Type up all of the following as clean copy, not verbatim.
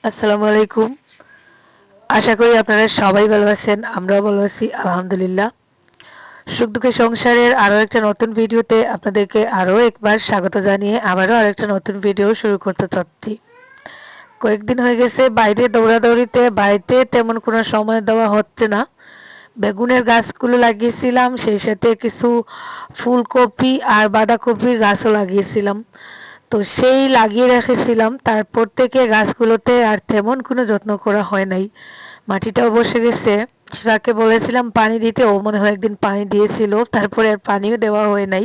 আসসালামু আলাইকুম। আশা করি আপনারা সবাই ভালো আছেন। আমরাও ভালো আছি আলহামদুলিল্লাহ। সুখ দুঃখে সংসারের আরও একটা নতুন ভিডিওতে আপনাদেরকে আরও একবার স্বাগত জানিয়ে আবারও আরেকটা নতুন ভিডিও শুরু করতে চাচ্ছি। কয়েকদিন হয়ে গেছে বাইরে দৌড়াদৌড়িতে বাড়িতে তেমন কোনো সময় দেওয়া হচ্ছে না। বেগুনের গাছগুলো লাগিয়েছিলাম, সেই সাথে কিছু ফুলকপি আর বাঁধাকপির গাছও লাগিয়েছিলাম। তো সেই লাগিয়ে রেখেছিলাম, তারপর থেকে গাছগুলোতে আর তেমন কোনো যত্ন করা হয় নাই। মাটিটাও বসে গেছে। শিফাকে বলেছিলাম পানি দিতে, ও মনে হয় একদিন পানি দিয়েছিল, তারপরে আর পানিও দেওয়া হয় নাই।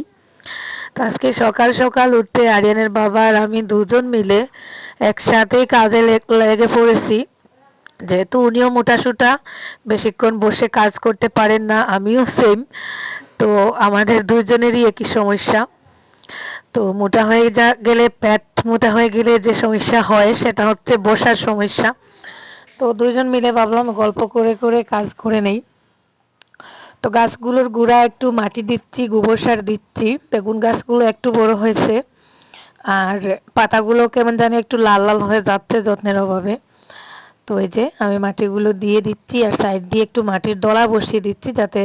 তো আজকে সকাল সকাল উঠতে আরিয়ানের বাবা আর আমি দুজন মিলে একসাথেই কাজে লেগে পড়েছি। যেহেতু উনিও মোটাসোটা, বেশিক্ষণ বসে কাজ করতে পারেন না, আমিও সেম। তো আমাদের দুজনেরই একই সমস্যা। তো মোটা হয়ে গেলে, পেট মোটা হয়ে গেলে যে সমস্যা হয় সেটা হচ্ছে বসার সমস্যা। তো দুইজন মিলে ভাবলাম গল্প করে করে কাজ করে নেই। তো গাছগুলোর গোড়া একটু মাটি দিচ্ছি, গোবর সার দিচ্ছি। বেগুন গাছগুলো একটু বড় হয়েছে, আর পাতাগুলো কেমন জানি একটু লাল লাল হয়ে যাচ্ছে যত্নের অভাবে। তো এই যে আমি মাটিগুলো দিয়ে দিচ্ছি, আর সাইড দিয়ে একটু মাটির ডলা বসিয়ে দিচ্ছি, যাতে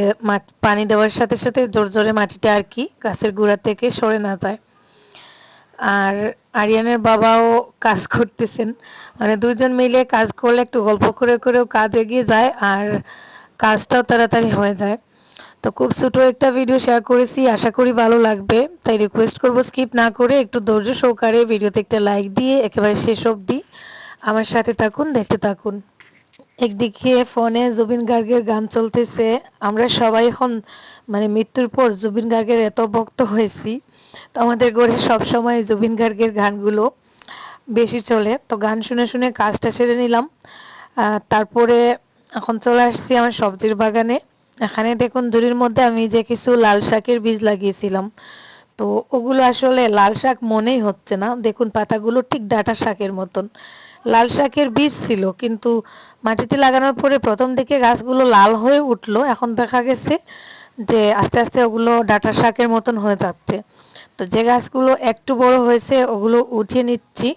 পানি দেওয়ার সাথে সাথে জোরে জোরে মাটিটা আর কি গাছের গোড়া থেকে সরে না যায়। আর আরিয়ানের বাবাও কাজ করতেছেন, মানে দুজন মিলে কাজ করলে একটু গল্প করে করেও কাজ এগিয়ে যায়, আর কাজটাও তাড়াতাড়ি হয়ে যায়। তো খুব ছোটো একটা ভিডিও শেয়ার করেছি, আশা করি ভালো লাগবে। তাই রিকোয়েস্ট করব স্কিপ না করে একটু ধৈর্য সহকারে ভিডিওতে একটা লাইক দিয়ে একেবারে শেষ অবধি আমার সাথে থাকুন, দেখতে থাকুন। একদিকে ফোনে জুবিন গার্গের গান চলতেছে। আমরা সবাই এখন মানে মৃত্যুর পর জুবিন গার্গের এত ভক্ত হয়েছি, তো আমাদের ঘরে সবসময় জুবিন গার্গের গানগুলো বেশি চলে। তো গান শুনে শুনে কাজটা সেরে নিলাম। তারপরে এখন চলে আসছি আমার সবজির বাগানে। এখানে দেখুন ঝুড়ির মধ্যে আমি যে কিছু লাল শাকের বীজ লাগিয়েছিলাম, তো ওগুলো আসলে লাল শাক মনেই হচ্ছে না। দেখুন পাতাগুলো ঠিক ডাঁটা শাকের মতন। লাল শাকের বীজ ছিল, কিন্তু মাটিতে লাগানোর পরে প্রথম দিকে গাছগুলো লাল হয়ে উঠলো, এখন দেখা গেছে যে আস্তে আস্তে ওগুলো ডাঁটা শাকের মতন হয়ে যাচ্ছে। তো যে গাছগুলো একটু বড় হয়েছে ওগুলো উঠিয়ে নিচ্ছি।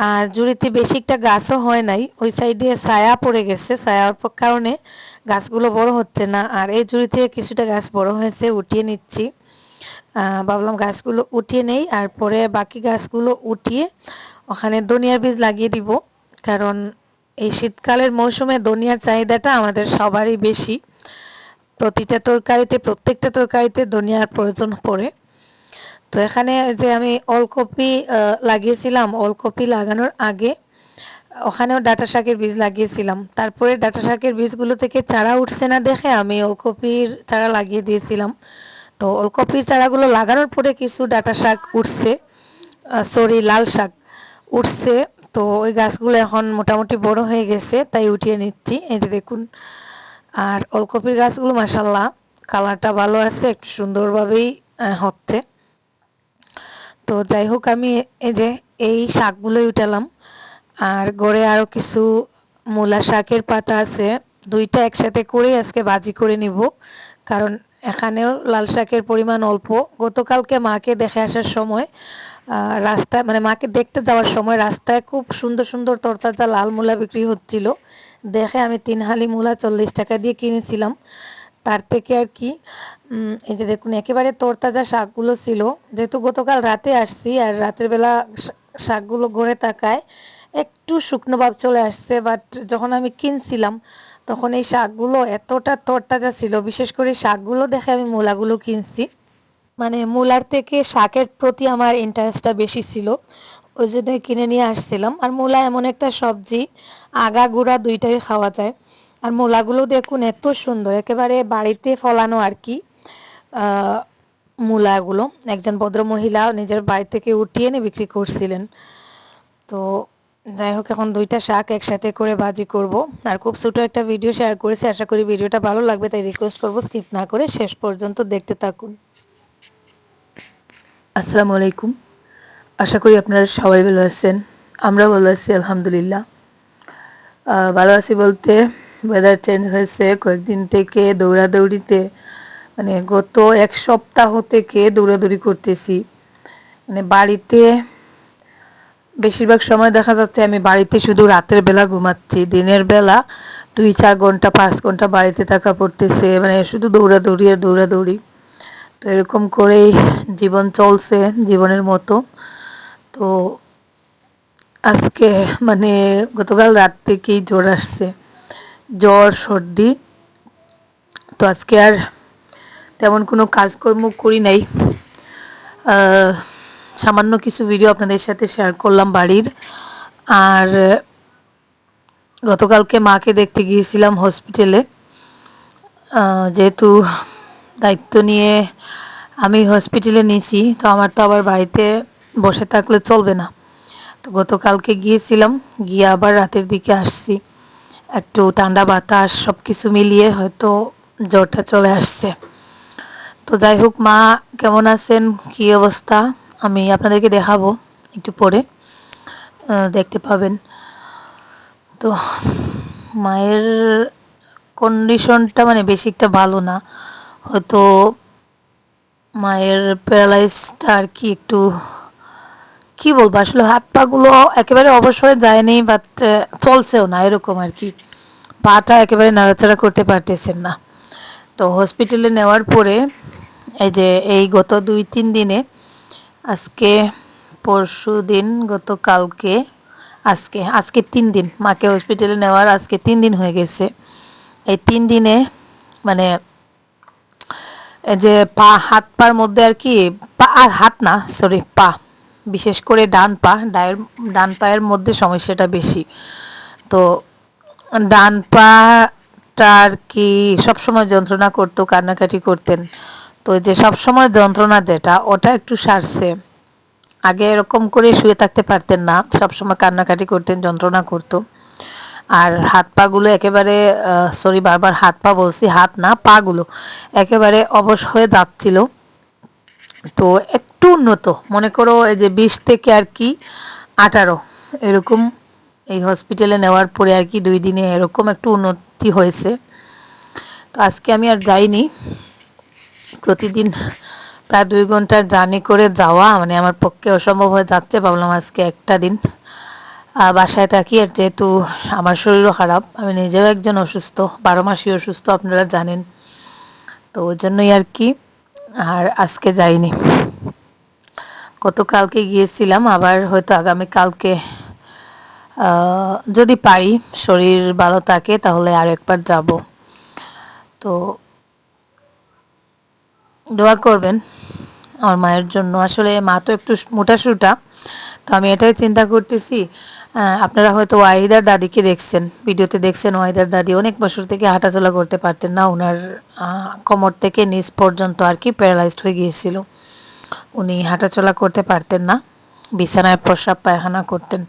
আর জুড়িতে বেশি একটা গাছও হয় নাই, ওই সাইডে ছায়া পড়ে গেছে, ছায়ার কারণে গাছগুলো বড় হচ্ছে না। আর এই জুড়ি থেকে কিছুটা গাছ বড় হয়েছে, উঠিয়ে নিচ্ছি। ভাবলাম গাছগুলো উঠিয়ে নেই, আর পরে বাকি গাছগুলো উঠিয়ে ওখানে ধনিয়ার বীজ লাগিয়ে দিব। কারণ এই শীতকালের মৌসুমে ধনিয়ার চাহিদাটা আমাদের সবারই বেশি। প্রত্যেকটা তরকারিতে ধনিয়ার প্রয়োজন পড়ে। তো এখানে যে আমি ওলকপি লাগিয়েছিলাম, ওলকপি লাগানোর আগে ওখানেও ডাঁটা শাকের বীজ লাগিয়েছিলাম। তারপরে ডাঁটা শাকের বীজগুলো থেকে চারা উঠছে না দেখে আমি ওলকপির চারা লাগিয়ে দিয়েছিলাম। তো ওলকপির চারাগুলো লাগানোর পরে কিছু ডাঁটা শাক উঠছে, সরি লাল শাক উঠছে। তো ওই গাছগুলো এখন মোটামুটি বড় হয়ে গেছে, তাই উঠিয়ে নিচ্ছি। এই যে দেখুন। আর ওলকপির গাছগুলো মাশাল্লাহ কালারটা ভালো আছে, একটু সুন্দরভাবেই হচ্ছে। তো যাই হোক, আমি এই যে এই শাকগুলোই উঠালাম। আর গড়ে আরও কিছু মূলা শাকের পাতা আছে, দুইটা একসাথে করে আজকে ভাজি করে নিব। কারণ এখানেও লাল শাকের পরিমাণ অল্প। গতকালকে মাকে দেখে আসার সময় রাস্তায়, মানে মাকে দেখতে যাওয়ার সময় রাস্তায় খুব সুন্দর সুন্দর তরতাজা লাল মূলা বিক্রি হচ্ছিল দেখে আমি 3 হালি মূলা 40 টাকা দিয়ে কিনেছিলাম। তার থেকে আর কি এই যে দেখুন একেবারে তরতাজা শাকগুলো ছিল। যেহেতু গতকাল রাতে আসছি, আর রাতের বেলা শাকগুলো ঘরে তাকায় একটু শুকনো ভাব চলে আসছে, বাট যখন আমি কিনছিলাম তখন এই শাকগুলো এতটা তরতাজা ছিল। বিশেষ করে শাকগুলো দেখে আমি মূলাগুলো কিনছি, মানে মূলার থেকে শাকের প্রতি আমার ইন্টারেস্টটা বেশি ছিল, ওই জন্যই কিনে নিয়ে আসছিলাম। আর মূলা এমন একটা সবজি, আগা গুড়া দুইটাই খাওয়া যায়। আর মূলাগুলো দেখুন এত সুন্দর, একেবারে বাড়িতে ফলানো আর কি। মূলাগুলো একজন ভদ্রমহিলা নিজের বাড়ি থেকে উঠিয়ে এনে বিক্রি করছিলেন। তো যাই হোক, এখন দুইটা শাক একসাথে করে ভাজি করব। আর খুব ছোটো একটা ভিডিও শেয়ার করেছি, আশা করি ভিডিওটা ভালো লাগবে, তাই রিকোয়েস্ট করব স্কিপ না করে শেষ পর্যন্ত দেখতে থাকুন। আসসালামু আলাইকুম। আশা করি আপনারা সবাই ভালো আছেন। আমরা ভালো আছি আলহামদুলিল্লাহ। ভালো আছি বলতে, ওয়েদার চেঞ্জ হয়েছে কয়েকদিন থেকে, দৌড়াদৌড়িতে মানে গত এক সপ্তাহ থেকে দৌড়াদৌড়ি করতেছি। মানে বাড়িতে বেশিরভাগ সময় দেখা যাচ্ছে আমি বাড়িতে শুধু রাতের বেলা ঘুমাচ্ছি, দিনের বেলা 2-4 ঘন্টা 5 ঘন্টা বাড়িতে থাকা পড়তেছে, মানে শুধু দৌড়াদৌড়ি আর দৌড়াদৌড়ি। তো এরকম করেই জীবন চলছে জীবনের মতো। তো আজকে মানে গতকাল রাত থেকেই জ্বর আসছে, জ্বর সর্দি। তো আজকে আর তেমন কোনো কাজকর্ম করি নাই। সামান্য কিছু ভিডিও আপনাদের সাথে শেয়ার করলাম বাড়ির। আর গতকালকে মাকে দেখতে গিয়েছিলাম হসপিটালে, যেহেতু দায়িত্ব নিয়ে আমি হসপিটালে নিয়েছি, তো আমার তো আবার বাড়িতে বসে থাকলে চলবে না। তো গতকালকে গিয়েছিলাম, গিয়ে আবার রাতের দিকে আসছি। একটু ঠান্ডা বাতাস সব কিছু মিলিয়ে হয়তো জ্বরটা চলে আসছে। তো যাই হোক, মা কেমন আছেন, কী অবস্থা আমি আপনাদেরকে দেখাবো একটু পরে, দেখতে পাবেন। তো মায়ের কন্ডিশনটা মানে বেশি একটা ভালো না, হয়তো মায়ের প্যারালাইজটা আর কি একটু, কি বলবো আসলে, হাত পাগুলো একেবারে অবশ হয়ে যায়নি, বাট চলছেও না এরকম আর কি, পাটা একেবারে নাড়াচাড়া করতে পারতেছেন না। তো হসপিটালে নেওয়ার পরে এই যে এই গত 2-3 দিনে, আজকে পরশু দিন, গতকালকে, আজকে আজকে 3 দিন মাকে হসপিটালে নেওয়ার, আজকে 3 দিন হয়ে গেছে। এই 3 দিনে মানে এই যে পা হাত পার মধ্যে আর কি, পা আর হাত না, সরি পা, বিশেষ করে ডান পা, ডান পায়ের মধ্যে সমস্যাটা বেশি। তো ডান পাটা আর কি সবসময় যন্ত্রণা করতো, কান্নাকাটি করতেন। তো যে সবসময় যন্ত্রণা যেটা, ওটা একটু সারছে। আগে এরকম করে শুয়ে থাকতে পারতেন না, সবসময় কান্নাকাটি করতেন, যন্ত্রণা করতো। আর হাত পাগুলো একেবারে, সরি বারবার হাত পা বলছি, হাত না পাগুলো একেবারে অবশ হয়ে যাচ্ছিল। তো একটু উন্নত, মনে করো এই যে 20 থেকে আর কি 18 এরকম, এই হসপিটালে নেওয়ার পরে আর কি 2 দিনে এরকম একটু উন্নতি হয়েছে। তো আজকে আমি আর যাইনি, প্রতিদিন প্রায় 2 ঘন্টার জার্নি করে যাওয়া মানে আমার পক্ষে অসম্ভব হয়ে যাচ্ছে। ভাবলাম আজকে একটা দিন বাসায় থাকি, আর যেহেতু আমার শরীরও খারাপ, আমি নিজেও একজন অসুস্থ, 12 মাসই অসুস্থ আপনারা জানেন, তো ওই জন্যই আর কি আর আজকে যাইনি। গতকালকে গিয়েছিলাম, আবার হয়তো আগামীকালকে যদি পারি, শরীর ভালো থাকে তাহলে আর একবার যাব। তো দোয়া করবেন আমার মায়ের জন্য। আসলে মা তো একটু মোটাসোটা, তো আমি এটাই চিন্তা করতেছি, আপনারা হয়তো ওয়াহিদার দাদিকে দেখছেন, ভিডিওতে দেখছেন, ওয়াহিদার দাদি অনেক বছর থেকে হাঁটাচলা করতে পারতেন না, ওনার কোমর থেকে নিচ পর্যন্ত আর কি প্যারালাইজড হয়ে গিয়েছিল, উনি হাঁটাচলা করতে পারতেন না, বিছানায় প্রস্রাব পায়খানা করতেন।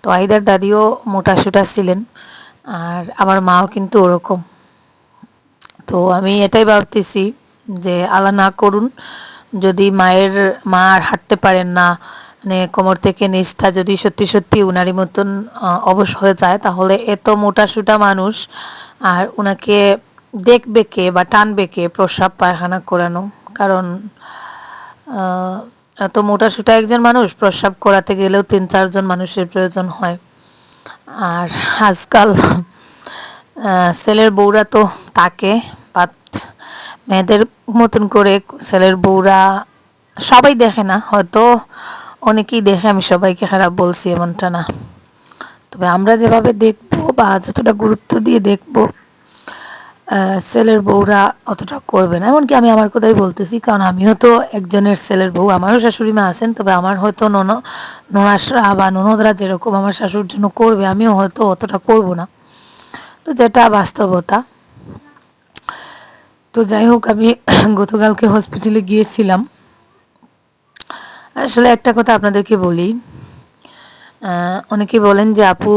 তো ওয়াহিদার দাদিও মোটাসোটা ছিলেন, আর আমার মাও কিন্তু ওরকম। তো আমি এটাই ভাবতেছি যে আল্লাহ না করুন যদি মা আর হাঁটতে পারেন না, মানে কোমর থেকে নিচটা যদি সত্যি সত্যি উনারই মতন অবশ হয়ে যায়, তাহলে এত মোটাসোটা মানুষ আর উনাকে দেখবে কে বা টানবে কে প্রস্রাব পায়খানা করানো? কারণ এত মোটাসোটা একজন মানুষ প্রস্রাব করাতে গেলেও 3-4 জন মানুষের প্রয়োজন হয়। আর আজকাল ছেলের বউরা তো থাকে, বাট মেয়েদের মতন করে ছেলের বউরা সবাই দেখে না, হয়তো অনেকেই দেখে, আমি সবাইকে খারাপ বলছি এমনটা না, তবে আমরা যেভাবে দেখবো বা যতটা গুরুত্ব দিয়ে দেখবো, ছেলের বউরা অতটা করবে না। এমনকি আমি আমার কথাই বলতেছি, কারণ আমিও তো একজনের ছেলের বউ, আমারও শাশুড়ি মা আছেন, তবে আমার হয়তো ননাসরা বা ননদরা যেরকম আমার শাশুড়ির জন্য করবে, আমিও হয়তো অতটা করব না। তো যেটা বাস্তবতা। তো যাই হোক, আমি গতকালকে হসপিটালে গিয়েছিলাম। আসলে একটা কথা আপনাদেরকে বলি, অনেকে বলেন যে আপু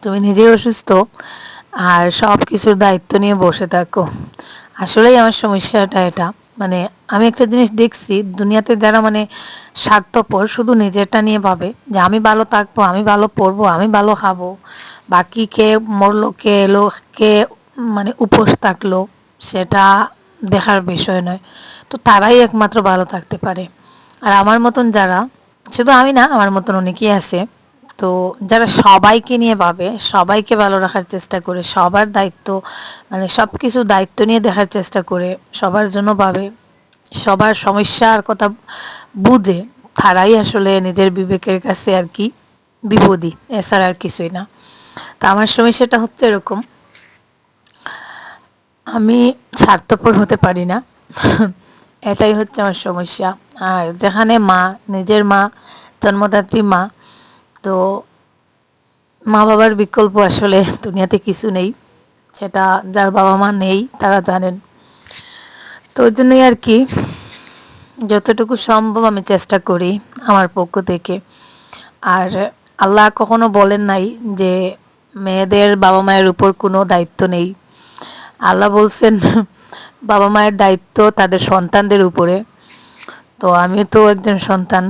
তুমি নিজেই অসুস্থ আর সব কিছুর দায়িত্ব নিয়ে বসে থাকো। আসলেই আমার সমস্যাটা এটা, মানে আমি একটা জিনিস দেখছি, দুনিয়াতে যারা মানে স্বার্থপর, শুধু নিজেরটা নিয়ে ভাবে যে আমি ভালো থাকবো, আমি ভালো পড়বো, আমি ভালো খাবো, বাকি কে মরলো, কে এলো, কে মানে উপোস থাকলো, সেটা দেখার বিষয় নয়। তো তারাই একমাত্র ভালো থাকতে পারে। আর আমার মতন যারা শুধু আমি না, আমার মতন অনেকেই আছে। তো যারা সবাইকে নিয়ে ভাবে, সবাইকে ভালো রাখার চেষ্টা করে, সবার দায়িত্ব মানে সব কিছু দায়িত্ব নিয়ে দেখার চেষ্টা করে, সবার জন্য ভাবে, সবার সমস্যার কথা বুঝে, তারাই আসলে নিজের বিবেকের কাছে আর কি বিপদী, এছাড়া আর কিছুই না। তা আমার সমস্যাটা হচ্ছে এরকম, আমি স্বার্থপর হতে পারি না। এটাই হচ্ছে আমার সমস্যা। আর যেখানে মা, নিজের মা, জন্মদাত্রী মা, তো মা বাবার বিকল্প আসলে দুনিয়াতে কিছু নেই। সেটা যার বাবা মা নেই তারা জানেন। তো ওই জন্যই আর কি যতটুকু সম্ভব আমি চেষ্টা করি আমার পক্ষ থেকে। আর আল্লাহ কখনো বলেন নাই যে মেয়েদের বাবা মায়ের উপর কোনো দায়িত্ব নেই। আল্লাহ বলছেন বাবা মায়ের দায়িত্ব তাদের সন্তানদের উপরে। তো আমিও তো একজন সন্তান,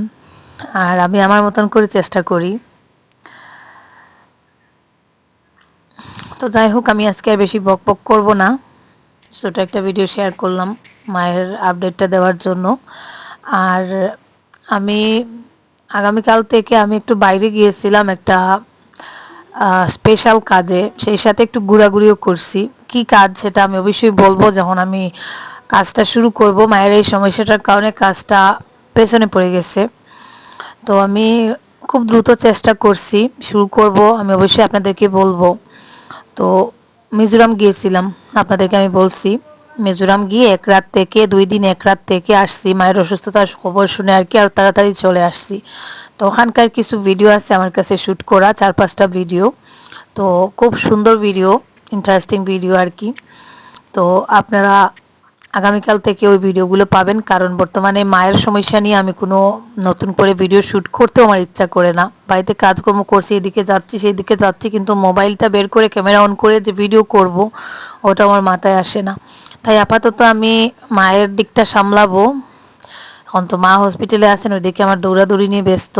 আর আমি আমার মতন করে চেষ্টা করি। তো যাই হোক, আমি আজকে আর বেশি বক বক করবো না, ছোটো একটা ভিডিও শেয়ার করলাম মায়ের আপডেটটা দেওয়ার জন্য। আর আমি আগামীকাল থেকে আমি একটু বাইরে গিয়েছিলাম একটা স্পেশাল কাজে, সেই সাথে একটু ঘোরাঘুরিও করছি। কি কাজ সেটা আমি অবশ্যই বলবো যখন আমি কাজটা শুরু করব। মায়ের এই সমস্যাটার কারণে কাজটা পেছনে পড়ে গেছে। তো আমি খুব দ্রুত চেষ্টা করছি, শুরু করব, আমি অবশ্যই আপনাদেরকে বলবো। তো মিজোরাম গিয়েছিলাম, আপনাদেরকে আমি বলছি। মিজোরাম গিয়ে 1 রাত থেকে 2 দিন 1 রাত থেকে আসছি মায়ের অসুস্থতার খবর শুনে আর কি, আর তাড়াতাড়ি চলে আসছি। তো ওখানকার কিছু ভিডিও আছে আমার কাছে শ্যুট করা, 4-5টা ভিডিও। তো খুব সুন্দর ভিডিও, ইন্টারেস্টিং ভিডিও আর কি। তো আপনারা আগামীকাল থেকে ওই ভিডিওগুলো পাবেন, কারণ বর্তমানে মায়ের সমস্যা নিয়ে আমি কোনো নতুন করে ভিডিও শ্যুট করতেও আমার ইচ্ছা করে না। বাড়িতে কাজকর্ম করছি, এদিকে যাচ্ছি সেদিকে যাচ্ছি, কিন্তু মোবাইলটা বের করে ক্যামেরা অন করে যে ভিডিও করব ওটা আমার মাথায় আসে না। তাই আপাতত আমি মায়ের দিকটা সামলাবো। এখন তো মা হসপিটালে আছেন, ওইদিকে আমার দৌড়াদৌড়ি নিয়ে ব্যস্ত।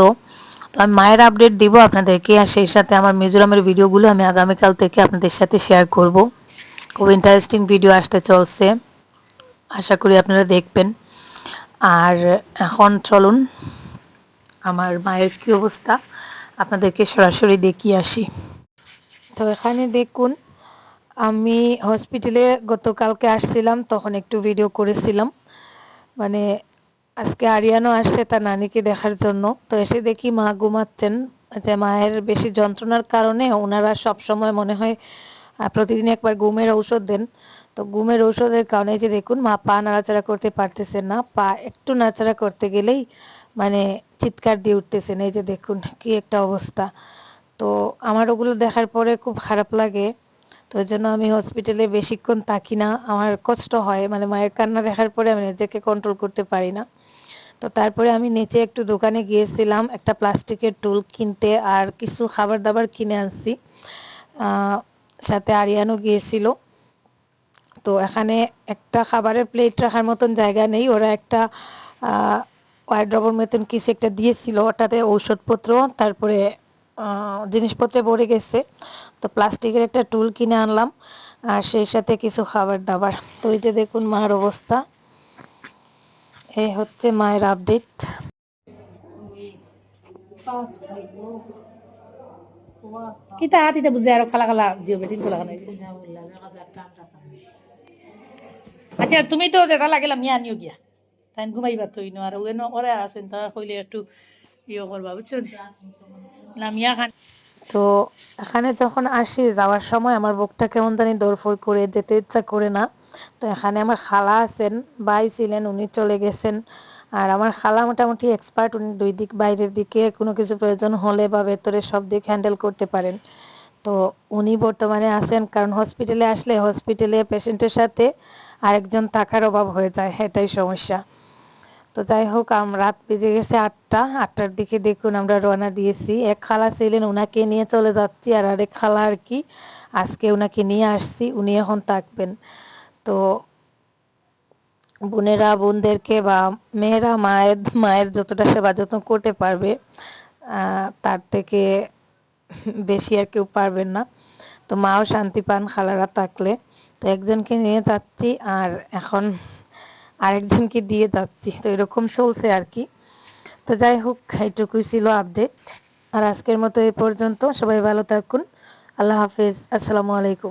তো আমি মায়ের আপডেট দিব আপনাদেরকে, আর সেই সাথে আমার মিজোরামের ভিডিওগুলো আমি আগামীকাল থেকে আপনাদের সাথে শেয়ার করব। খুব ইন্টারেস্টিং ভিডিও আসতে চলছে, আশা করি আপনারা দেখবেন। আর এখন চলুন আমার মায়ের কী অবস্থা আপনাদেরকে সরাসরি দেখিয়ে আসি। তো এখানে দেখুন, আমি হসপিটালে গতকালকে আসছিলাম, তখন একটু ভিডিও করেছিলাম। মানে আজকে আরিয়ানও আসছে তার নানিকে দেখার জন্য। তো এসে দেখি মা ঘুমাচ্ছেন। যে মায়ের বেশি যন্ত্রণার কারণে ওনারা সব সময় মনে হয় প্রতিদিন একবার ঘুমের ঔষধ দেন। তো ঘুমের ঔষধের কারণে যে দেখুন মা পা নাড়াচাড়া করতে পারতেছেন না, পা একটু নাড়াচাড়া করতে গেলেই মানে চিৎকার দিয়ে উঠতেছেন। এই যে দেখুন কি একটা অবস্থা। তো আমার ওগুলো দেখার পরে খুব খারাপ লাগে। তো ওই জন্য আমি হসপিটালে বেশিক্ষণ থাকি না, আমার কষ্ট হয়, মানে মায়ের কান্না দেখার পরে আমি নিজেকে কন্ট্রোল করতে পারি না। তো তারপরে আমি নিচে একটু দোকানে গিয়েছিলাম একটা প্লাস্টিকের টুল কিনতে, আর কিছু খাবার দাবার কিনে আনছি। সাথে আরিয়ানও গিয়েছিল। তো এখানে একটা খাবারের প্লেট রাখার মতন জায়গা নেই, ওরা একটা ওয়ার্ড্রবের মতন কিছু একটা দিয়েছিল, ওটাতে ঔষধপত্র তারপরে জিনিসপত্রে ভরে গেছে। তো প্লাস্টিকের একটা টুল কিনে আনলাম, আর সেই সাথে কিছু খাবার দাবার। তো এই যে দেখুন মার অবস্থা, এই হচ্ছে মায়ের update. kita tidak buzer kala kala dia betin kala kala আচ্ছা তুমি তো যেটা লাগিলাম ইয়া নিও গিয়া তাই ঘুমাইবা তো ইনো আর ওয়েনো ওরে আসেন তারা কইলে একটু ইয়ে করবা বুঝছো লামিয়া খান। তো এখানে যখন আসি যাওয়ার সময় আমার বুকটা কেমন জানি দৌড়ফোড় করে, যেতে ইচ্ছা করে না। তো এখানে আমার খালা আছেন, ভাই ছিলেন, উনি চলে গেছেন। আর আমার খালা মোটামুটি এক্সপার্ট, উনি 2 দিক বাইরের দিকে কোনো কিছু প্রয়োজন হলে বা ভেতরে সব দিক হ্যান্ডেল করতে পারেন। তো উনি বর্তমানে আছেন, কারণ হসপিটালে আসলে হসপিটালে পেশেন্টের সাথে আরেকজন থাকার অভাব হয়ে যায়, এটাই সমস্যা। তো যাই হোক, রাত বেজে গেছে 8টা, 8টার দিকে দেখুন আমরা রওনা দিয়েছি। এক খালা ছিলেন, ওনাকে নিয়ে চলে যাচ্ছি, আর আরেক খালা আর কি আজকে ওনাকে নিয়ে আসছি, উনি এখন থাকবেন। তো বোনেরা বোনদেরকে বা মেয়েরা মায়ের মায়ের যতটা সেবা যত্ন করতে পারবে তার থেকে বেশি আর কেউ পারবেন না। তো মাও শান্তি পান খালারা থাকলে। তো একজনকে নিয়ে যাচ্ছি আর এখন আরেকজনকে দিয়ে যাচ্ছি, তো এরকম চলছে আর কি। তো যাই হোক, এইটুকুই ছিল আপডেট। আর আজকের মতো এই পর্যন্ত। সবাই ভালো থাকুন। আল্লাহ হাফেজ। আসসালামু আলাইকুম।